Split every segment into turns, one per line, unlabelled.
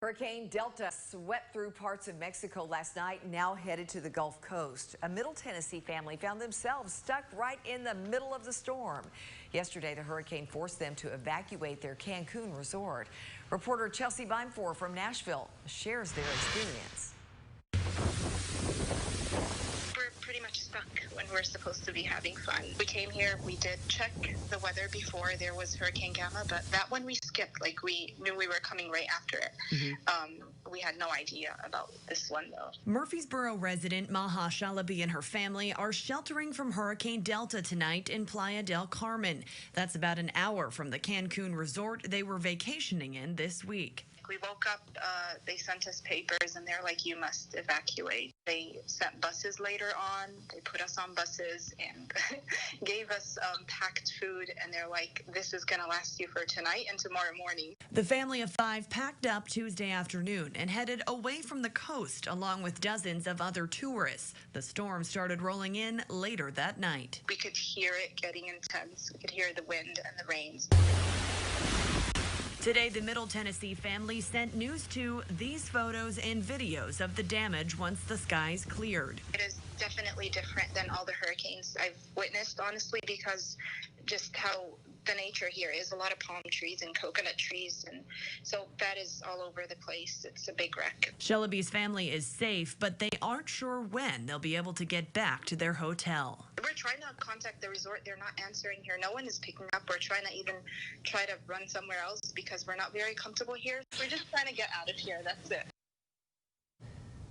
Hurricane Delta swept through parts of Mexico last night, now headed to the Gulf Coast. A Middle Tennessee family found themselves stuck right in the middle of the storm. Yesterday, the hurricane forced them to evacuate their Cancun resort. Reporter Chelsea Beimfor from Nashville shares their experience.
We're pretty much stuck when we're supposed to be having fun. We came here, we did check the weather before there was Hurricane Gamma, but that one we skipped. Like, we knew we were coming right after it. We had no idea about this one, though.
Murfreesboro resident Maha Shalaby and her family are sheltering from Hurricane Delta tonight in Playa del Carmen. That's about an hour from the Cancun resort they were vacationing in this week.
We woke up, they sent us papers, and they're like, you must evacuate. They sent buses later on. They put us on buses and gave us packed food, and they're like, this is going to last you for tonight and tomorrow morning.
The family of 5 packed up Tuesday afternoon and headed away from the coast along with dozens of other tourists. The storm started rolling in later that night.
We could hear it getting intense. We could hear the wind and the rains.
Today, the Middle Tennessee family sent news to these photos and videos of the damage once the skies cleared.
It is definitely different than all the hurricanes I've witnessed, honestly, because just how the nature here is. A lot of palm trees and coconut trees, and so that is all over the place. It's a big wreck.
Shalaby's family is safe, but they aren't sure when they'll be able to get back to their hotel.
We're trying to contact the resort. They're not answering here. No one is picking up. We're trying to even try to run somewhere else because we're not very comfortable here. We're just trying to get out of here. That's it.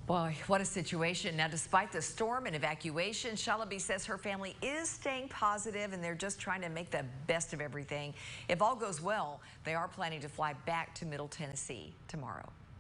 Boy, what a situation. Now, despite the storm and evacuation, Shalaby says her family is staying positive and they're just trying to make the best of everything. If all goes well, they are planning to fly back to Middle Tennessee tomorrow.